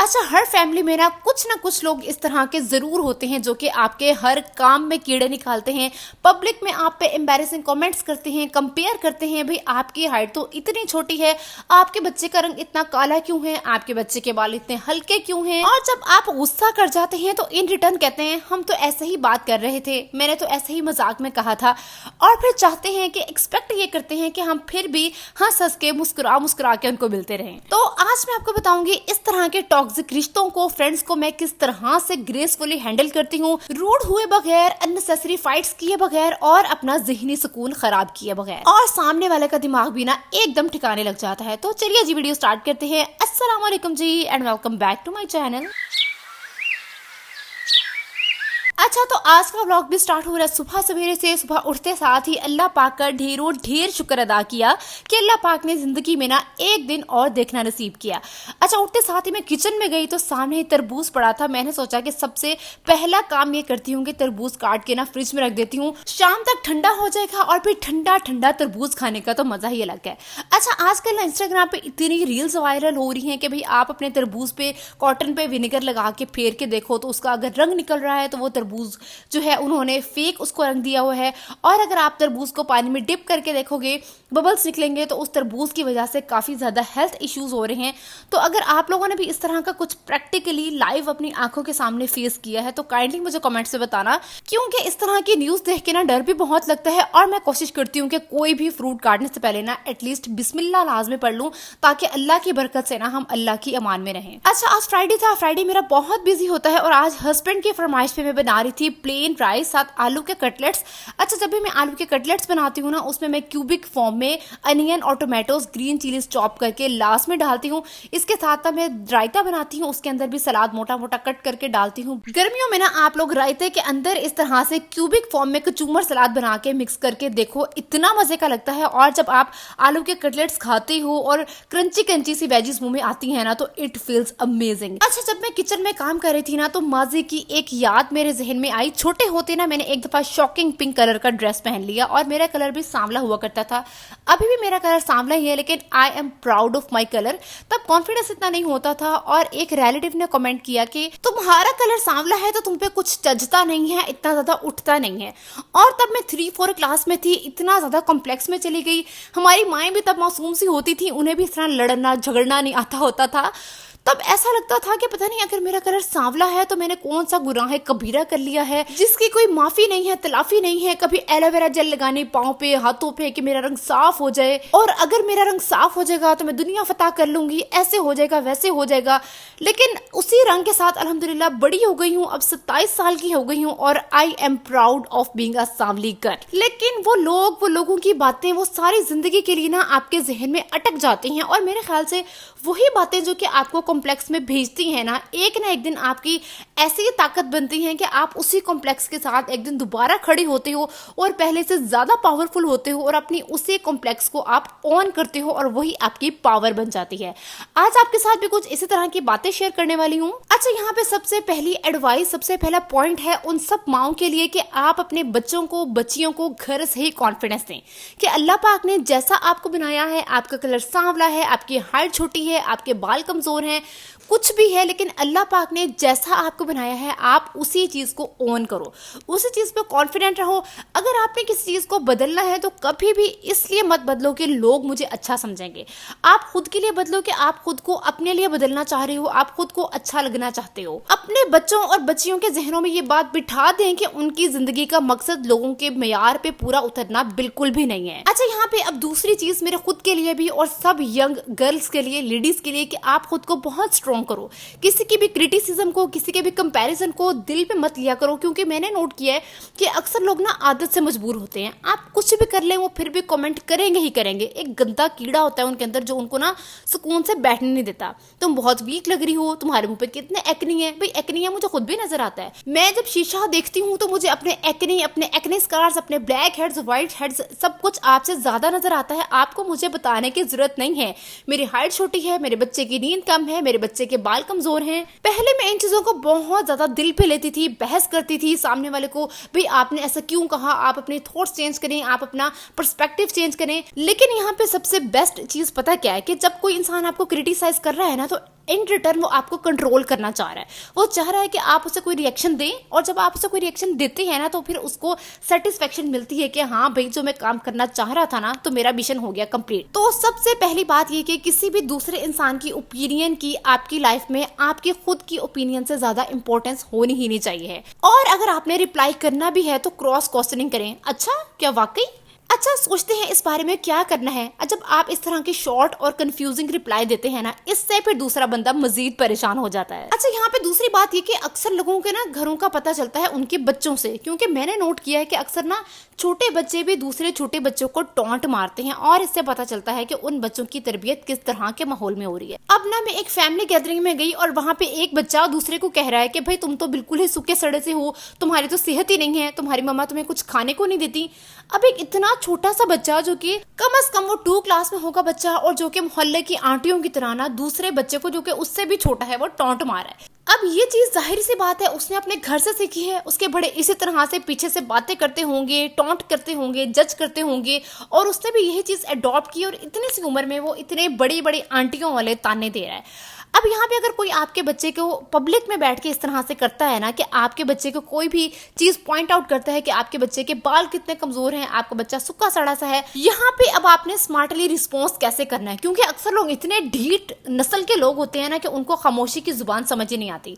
अच्छा, हर फैमिली में ना कुछ लोग इस तरह के जरूर होते हैं जो कि आपके हर काम में कीड़े निकालते हैं, पब्लिक में आप पे एम्बैरेसिंग कमेंट्स करते हैं, कंपेयर करते हैं, भाई आपकी हाइट तो इतनी छोटी है, आपके बच्चे का रंग इतना काला क्यों है, आपके बच्चे के बाल इतने हल्के क्यों हैं। और जब आप गुस्सा कर जाते हैं तो इन रिटर्न कहते हैं हम तो ऐसे ही बात कर रहे थे, मैंने तो ऐसे ही मजाक में कहा था। और फिर चाहते हैं कि एक्सपेक्ट ये करते हैं कि हम फिर भी हंस हंस के मुस्कुरा मुस्कुरा के उनको मिलते रहें। तो आज मैं आपको बताऊंगी इस तरह के टॉक्सिक रिश्तों को, फ्रेंड्स को मैं किस तरह से ग्रेसफुली हैंडल करती हूँ, रूड हुए बगैर, अननेसेसरी फाइट्स किए बगैर और अपना ज़हनी सुकून खराब किए बगैर, और सामने वाले का दिमाग भी ना एकदम ठिकाने लग जाता है। तो चलिए जी वीडियो स्टार्ट करते हैं। अस्सलाम वालेकुम ji and welcome back to my channel. अच्छा, तो आज का व्लॉग भी स्टार्ट हो रहा है सुबह सवेरे से। सुबह उठते साथ ही अल्लाह पाक का ढेर शुक्र अदा किया कि अल्लाह पाक ने जिंदगी में ना एक दिन और देखना नसीब किया। अच्छा, उठते साथ ही मैं किचन में गई तो सामने ही तरबूज पड़ा था। मैंने सोचा कि सबसे पहला काम ये करती हूँ कि तरबूज काट के ना फ्रिज में रख देती हूँ, शाम तक ठंडा हो जाएगा और फिर ठंडा ठंडा तरबूज खाने का तो मजा ही अलग है। अच्छा, आजकल ना इंस्टाग्राम पे इतनी रील्स वायरल हो रही हैं कि भाई आप अपने तरबूज पे कॉटन पे विनेगर लगा के फेर के देखो तो उसका अगर रंग निकल रहा है तो वो तरबूज जो है उन्होंने फेक उसको रंग दिया हुआ है। और अगर आप तरबूज को पानी में डिप करके देखोगे, बबल्स निकलेंगे, तो उस तरबूज की वजह से काफी ज्यादा हेल्थ इश्यूज हो रहे हैं। तो अगर आप लोगों ने भी इस तरह का कुछ प्रैक्टिकली लाइव अपनी आंखों के सामने फेस किया है तो काइंडली मुझे कमेंट से बताना, क्योंकि इस तरह की न्यूज देख के ना डर भी बहुत लगता है। और मैं कोशिश करती हूँ कि कोई भी फ्रूट काटने से पहले ना एटलीस्ट बिस्मिल्लाह लाजमी पढ़ लूं, ताकि अल्लाह की बरकत से ना हम अल्लाह की अमान में रहें। अच्छा, आज फ्राइडे था, फ्राइडे मेरा बहुत बिजी होता है और आज हस्बैंड की फरमाइश पे मैं बना रही थी प्लेन राइस साथ आलू के कटलेट्स। अच्छा, जब भी मैं आलू के कटलेट्स बनाती हूँ ना उसमें मैं क्यूबिक फॉर्म में अनियन और टोमेटोज, ग्रीन चिलीज चॉप करके लास्ट में डालती हूँ। इसके साथ मैं रायता बनाती हूँ, उसके अंदर भी सलाद मोटा मोटा कट करके डालती हूँ। गर्मियों में ना आप लोग रायते के अंदर इस तरह से क्यूबिक फॉर्म में कचूमर सलाद बना के मिक्स करके देखो, इतना मजे का लगता है। और जब आप आलू के कटलेट्स खाते हो और क्रंची क्रंची सी वेजिस मुंह में आती है ना तो इट फील्स अमेजिंग। अच्छा, जब मैं किचन में काम कर रही थी ना तो माजी की एक याद मेरे जहन में आई। छोटे होते ना मैंने एक दफा शॉकिंग पिंक कलर का ड्रेस पहन लिया और मेरा कलर भी सांवला हुआ करता था। अभी भी मेरा कलर सांवला ही है, लेकिन आई am proud of my colour. तब कॉन्फिडेंस इतना नहीं होता था और एक रिलेटिव ने कमेंट किया कि तुम्हारा कलर सांवला है तो तुम पे कुछ चजता नहीं है, इतना ज्यादा उठता नहीं है। और तब मैं 3-4 क्लास में थी, इतना ज्यादा कॉम्प्लेक्स में चली गई। हमारी माएँ भी तब मासूम सी होती थी, उन्हें भी इतना लड़ना झगड़ना नहीं आता होता था। तब ऐसा लगता था कि पता नहीं अगर मेरा कलर सांवला है तो मैंने कौन सा गुनाह कबीरा कर लिया है जिसकी कोई माफी नहीं है, तलाफी नहीं है। कभी एलोवेरा जेल लगाने पाँव पे, हाथों पे कि मेरा रंग साफ हो जाए, और अगर मेरा रंग साफ हो जाएगा तो मैं दुनिया फतह कर लूंगी, ऐसे हो जाएगा वैसे हो जाएगा। लेकिन उसी रंग के साथ अल्हम्दुलिल्लाह बड़ी हो गई हूँ, अब 27 साल की हो गई हूँ और I am proud of being a सांवली गर्ल। लेकिन वो लोगों की बातें वो सारी जिंदगी के लिए ना आपके जहन में अटक जाती हैं और मेरे ख्याल से वही बातें जो कि आपको कॉम्प्लेक्स में भेजती हैं ना एक दिन आपकी ऐसी ताकत बनती हैं कि आप उसी कॉम्प्लेक्स के साथ एक दिन दोबारा खड़े होते हो और पहले से ज्यादा पावरफुल होते हो और अपनी उसी कॉम्प्लेक्स को आप ऑन करते हो और वही आपकी पावर बन जाती है। आज आपके साथ भी कुछ इसी तरह की बातें शेयर करने वाली हूँ। अच्छा, यहाँ पे सबसे पहली एडवाइस, सबसे पहला पॉइंट है उन सब माओं के लिए कि आप अपने बच्चों को, बच्चियों को घर से ही कॉन्फिडेंस दें कि अल्लाह पाक ने जैसा आपको बनाया है, आपका कलर सांवला है, आपकी हाइट छोटी है, आपके बाल कमजोर हैं, कुछ भी है, लेकिन अल्लाह पाक ने जैसा आपको बनाया है आप उसी चीज को ओन करो, उसी चीज पे कॉन्फिडेंट रहो। अगर आपने किसी चीज को बदलना है तो कभी भी इसलिए मत बदलो कि लोग मुझे अच्छा समझेंगे। आप खुद के लिए बदलो कि आप खुद को अपने लिए बदलना चाह रहे हो, आप खुद को अच्छा लगना चाहते हो। अपने बच्चों और बच्चियों के जहनों में ये बात बिठा दें कि उनकी जिंदगी का मकसद लोगों के मेयार पे पूरा उतरना बिल्कुल भी नहीं है। अच्छा, यहाँ पे अब दूसरी चीज मेरे खुद के लिए भी और सब यंग गर्ल्स के लिए, लेडीज के लिए, कि आप खुद को बहुत स्ट्रॉन्ग करो। किसी की भी क्रिटिसिज्म को, किसी के भी कंपैरिजन को दिल पे मत लिया करो, क्योंकि मैंने नोट किया है कि अक्सर लोग ना आदत से मजबूर होते हैं। आप कुछ भी कर लें वो फिर भी कमेंट करेंगे ही करेंगे। एक गंदा कीड़ा होता है उनके अंदर जो उनको ना सुकून से बैठने नहीं देता। तुम बहुत वीक लग रही हो, तुम्हारे मुंह पे कितने एक्नी है। भाई एक्नी है, मुझे खुद भी नजर आता है। मैं जब शीशा देखती हूँ तो मुझे अपने एक्ने स्कार्स, अपने ब्लैक हेड्स, व्हाइट हेड्स, सब कुछ आपसे ज्यादा नजर आता है। आपको मुझे बताने की जरूरत नहीं है। मेरी हाइट छोटी है, मेरे बच्चे की नींद कम है, मेरे बच्चे के बाल कमजोर हैं। पहले मैं इन चीजों को बहुत ज्यादा दिल पे लेती थी, बहस करती थी सामने वाले को, भाई आपने ऐसा क्यों कहा, आप अपने थॉट्स चेंज करें, आप अपना पर्सपेक्टिव चेंज करें। लेकिन यहाँ पे सबसे बेस्ट चीज पता क्या है कि जब कोई इंसान आपको क्रिटिसाइज कर रहा है ना तो इन रिटर्न वो आपको कंट्रोल करना चाह रहा है। वो चाह रहा है कि आप उसे कोई रिएक्शन दें, और जब आप उसे कोई रिएक्शन देते हैं ना तो फिर उसको सेटिस्फेक्शन मिलती है कि हाँ भाई, जो मैं काम करना चाह रहा था ना, तो मेरा मिशन हो गया कंप्लीट। तो सबसे पहली बात ये कि किसी भी दूसरे इंसान की ओपिनियन की आपकी लाइफ में आपकी खुद की ओपिनियन से ज्यादा इंपॉर्टेंस होनी ही नहीं चाहिए। और अगर आपने रिप्लाई करना भी है तो क्रॉस क्वेश्चनिंग करें, अच्छा क्या वाकई, अच्छा सोचते हैं इस बारे में क्या करना है। जब आप इस तरह के शॉर्ट और कंफ्यूजिंग रिप्लाई देते हैं ना, इससे फिर दूसरा बंदा मजीद परेशान हो जाता है। अच्छा, यहाँ पे दूसरी बात ये कि अक्सर लोगों के ना घरों का पता चलता है उनके बच्चों से, क्योंकि मैंने नोट किया है कि अक्सर ना छोटे बच्चे भी दूसरे छोटे बच्चों को टॉन्ट मारते हैं, और इससे पता चलता है कि उन बच्चों की तरबियत किस तरह के माहौल में हो रही है। अब ना मैं एक फैमिली गैदरिंग में गई और वहां पे एक बच्चा दूसरे को कह रहा है कि भाई तुम तो बिल्कुल ही सूखे सड़े से हो, तुम्हारी तो सेहत ही नहीं है, तुम्हारी मम्मा तुम्हें कुछ खाने को नहीं देती। अब एक इतना छोटा सा बच्चा जो कि कम से कम वो 2 क्लास में होगा बच्चा, और जो कि मोहल्ले की आंटियों की तरह ना दूसरे बच्चे को जो कि उससे भी छोटा है वो टॉन्ट मार रहा है। अब ये चीज जाहिर सी बात है उसने अपने घर से सीखी है, उसके बड़े इसी तरह से पीछे से बातें करते होंगे, टॉन्ट करते होंगे, जज करते होंगे, और उसने भी यही चीज अडॉप्ट की, और इतनी सी उम्र में वो इतने बड़ी बड़ी आंटियों वाले ताने दे रहा है। अब यहाँ पे अगर कोई आपके बच्चे को पब्लिक में बैठ के इस तरह से करता है ना, कि आपके बच्चे को कोई भी चीज पॉइंट आउट करता है कि आपके बच्चे के बाल कितने कमजोर हैं, आपका बच्चा सूखा सड़ा सा है, यहाँ पे अब आपने स्मार्टली रिस्पॉन्स कैसे करना है, क्योंकि अक्सर लोग इतने ढीठ नस्ल के लोग होते हैं ना कि उनको खामोशी की जुबान समझ ही नहीं आती।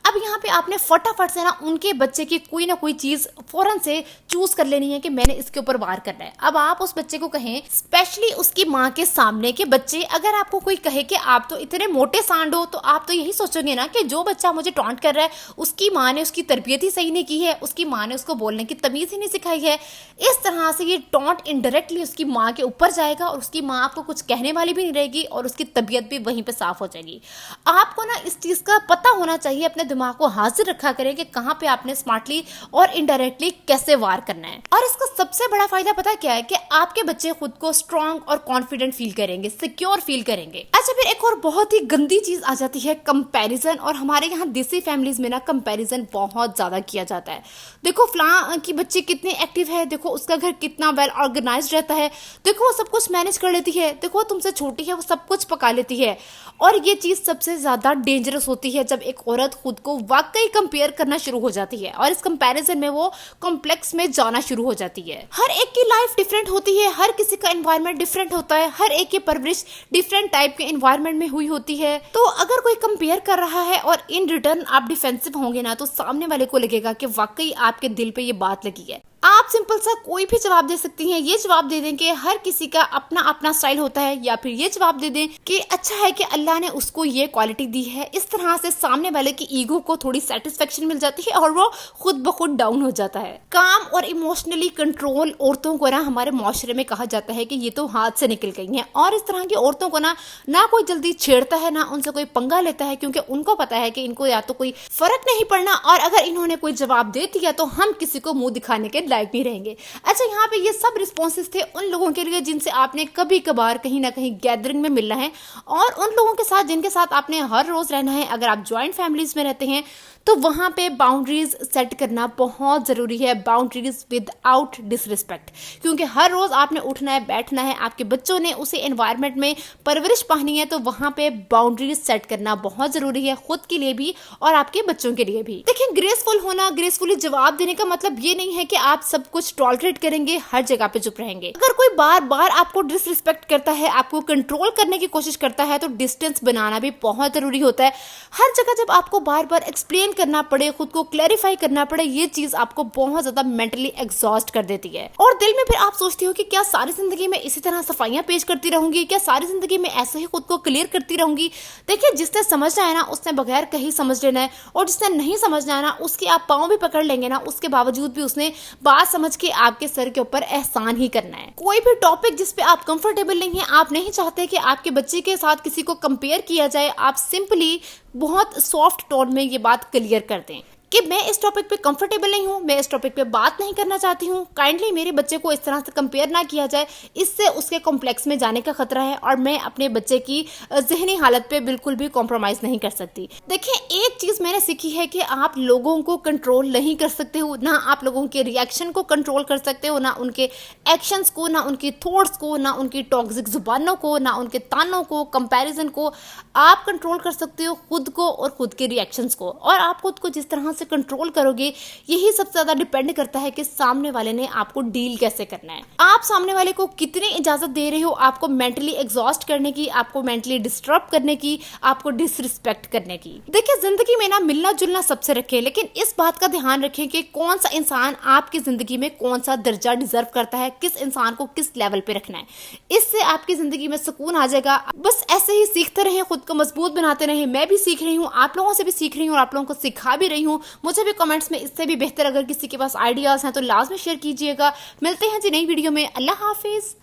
अब यहाँ पे आपने फटाफट से ना उनके बच्चे की कोई ना कोई चीज फौरन से चूज कर लेनी है कि मैंने इसके ऊपर वार करना है। अब आप उस बच्चे को कहें, स्पेशली उसकी माँ के सामने, कि बच्चे अगर आपको कोई कहे कि आप तो इतने मोटे सांड हो, तो आप तो यही सोचोगे ना कि जो बच्चा मुझे टॉन्ट कर रहा है उसकी माँ ने उसकी तरबियत ही सही नहीं की है, उसकी माँ ने उसको बोलने की तमीज ही नहीं सिखाई है। इस तरह से ये टॉन्ट इनडायरेक्टली उसकी माँ के ऊपर जाएगा, और उसकी माँ आपको कुछ कहने वाली भी नहीं रहेगी, और उसकी तबीयत भी वहीं पे साफ हो जाएगी। आपको ना इस चीज का पता होना चाहिए, अपने दिमाग को हाजिर रखा करें कि कहाँ पे आपने स्मार्टली और इनडायरेक्टली कैसे वार करना है। और इसका सबसे बड़ा फायदा पता क्या है, कि आपके बच्चे खुद को स्ट्रांग और कॉन्फिडेंट फील करेंगे, सिक्योर फील करेंगे। अच्छा, फिर एक और बहुत ही गंदी चीज आ जाती है, कंपैरिजन। और हमारे यहाँ देसी फैमिलीज में ना कंपैरिजन बहुत ज्यादा किया जाता है। देखो फलां की बच्ची कितनी एक्टिव है, देखो उसका घर कितना वेल ऑर्गेनाइज्ड रहता है, देखो वो सब कुछ मैनेज कर लेती है, देखो तुमसे छोटी है वो सब कुछ पका लेती है। और ये चीज सबसे ज्यादा डेंजरस होती है जब एक औरत खुद को वाकई कंपेयर करना शुरू हो जाती है, और इस कंपैरिजन में वो कॉम्प्लेक्स में जाना शुरू हो जाती है। हर एक की लाइफ डिफरेंट होती है, हर किसी का एनवायरनमेंट डिफरेंट होता है, हर एक की परवरिश डिफरेंट टाइप के एनवायरनमेंट में हुई होती है। तो अगर कोई कंपेयर कर रहा है और इन रिटर्न आप डिफेंसिव होंगे ना, तो सामने वाले को लगेगा कि वाकई आपके दिल पे ये बात लगी है। आप सिंपल सा कोई भी जवाब दे सकती हैं। ये जवाब दे दें कि हर किसी का अपना अपना स्टाइल होता है, या फिर ये जवाब दे दें कि अच्छा है कि अल्लाह ने उसको ये क्वालिटी दी है। इस तरह से सामने वाले की ईगो को थोड़ी सेटिस्फेक्शन मिल जाती है और वो खुद ब खुद डाउन हो जाता है। काम और इमोशनली कंट्रोल औरतों को ना हमारे माशरे में कहा जाता है कि ये तो हाथ से निकल गई हैं, और इस तरह की औरतों को ना कोई जल्दी छेड़ता है, ना उनसे कोई पंगा लेता है, क्योंकि उनको पता है कि इनको या तो कोई फर्क नहीं पड़ना, और अगर इन्होंने कोई जवाब दे दिया तो हम किसी को मुंह दिखाने के लायक नहीं रहेंगे। अच्छा, यहाँ पे ये सब रिस्पॉन्सेस थे उन लोगों के लिए जिनसे आपने कभी कभार कहीं ना कहीं गैदरिंग में मिलना है, और उन लोगों के साथ जिनके साथ आपने हर रोज रहना है। अगर आप ज्वाइंट फैमिलीज में रहते हैं तो वहां पे बाउंड्रीज सेट करना बहुत जरूरी है, बाउंड्रीज विदाउट डिसरिस्पेक्ट, क्योंकि हर रोज आपने उठना है, बैठना है, आपके बच्चों ने उसी एनवायरनमेंट में परवरिश पानी है, तो वहां पे बाउंड्रीज सेट करना बहुत जरूरी है, खुद के लिए भी और आपके बच्चों के लिए भी। देखिए, ग्रेसफुल होना, ग्रेसफुली जवाब देने का मतलब ये नहीं है कि आप सब कुछ टॉलरेट करेंगे, हर जगह पे चुप रहेंगे। अगर कोई बार बार आपको डिसरिस्पेक्ट करता है, आपको कंट्रोल करने की कोशिश करता है, तो डिस्टेंस बनाना भी बहुत जरूरी होता है। हर जगह जब आपको बार बार एक्सप्लेन करना पड़े, खुद को क्लैरिफाई करना पड़े, ये चीज आपको बहुत ज्यादा मेंटली एग्जॉस्ट कर देती है। और दिल में फिर आप सोचते हो कि क्या सारी जिंदगी में इसी तरह सफाइयां पेश करती रहूंगी, क्या सारी जिंदगी में ऐसे ही खुद को क्लियर करती रहूंगी। देखिए, जिसने समझना है ना उसने बगैर कहीं समझ लेना है, और जिसने नहीं समझना है ना उसके आप पाँव भी पकड़ लेंगे ना, उसके बावजूद भी उसने बात समझ के आपके सर के ऊपर एहसान ही करना है। कोई भी टॉपिक जिस पे आप कंफर्टेबल नहीं है, आप नहीं चाहते कि आपके बच्चे के साथ किसी को कंपेयर किया जाए, आप सिंपली बहुत सॉफ्ट टोन में ये बात क्लियर कर दें। कि मैं इस टॉपिक पे कंफर्टेबल नहीं हूँ, मैं इस टॉपिक पे बात नहीं करना चाहती हूँ। काइंडली मेरे बच्चे को इस तरह से कंपेयर ना किया जाए, इससे उसके कॉम्प्लेक्स में जाने का खतरा है और मैं अपने बच्चे की जहनी हालत पे बिल्कुल भी कॉम्प्रोमाइज़ नहीं कर सकती। देखिए, एक चीज़ मैंने सीखी है कि आप लोगों को कंट्रोल नहीं कर सकते हो, ना आप लोगों के रिएक्शन को कंट्रोल कर सकते हो, ना उनके एक्शंस को, ना उनकी थॉट्स को, ना उनकी टॉक्सिक जुबानों को, ना उनके तानों को, कंपैरिजन को। आप कंट्रोल कर सकते हो खुद को और खुद के रिएक्शंस को, और आप खुद को जिस तरह से कंट्रोल करोगे यही सबसे ज़्यादा डिपेंड करता है कि सामने वाले ने आपको डील कैसे करना है। आप सामने वाले को कितनी इजाज़त दे रहे हो आपको मेंटली एग्जॉस्ट करने की, आपको मेंटली डिस्टर्ब करने की, आपको डिसरिस्पेक्ट करने की। देखिए, जिंदगी में ना मिलना जुलना सबसे रखें, लेकिन इस बात का ध्यान रखें कि कौन सा इंसान आपकी जिंदगी में कौन सा दर्जा डिजर्व करता है, किस इंसान को किस लेवल पे रखना है। इससे आपकी जिंदगी में सुकून आ जाएगा। बस ऐसे ही सीखते रहें, खुद को मजबूत बनाते रहें। मैं भी सीख रही हूँ, आप लोगों से भी सीख रही हूँ और आप लोगों को सिखा भी रही हूँ। मुझे भी कमेंट्स में इससे भी बेहतर अगर किसी के पास आइडियाज हैं तो लाजमी शेयर कीजिएगा। मिलते हैं जी नई वीडियो में। अल्लाह हाफिज।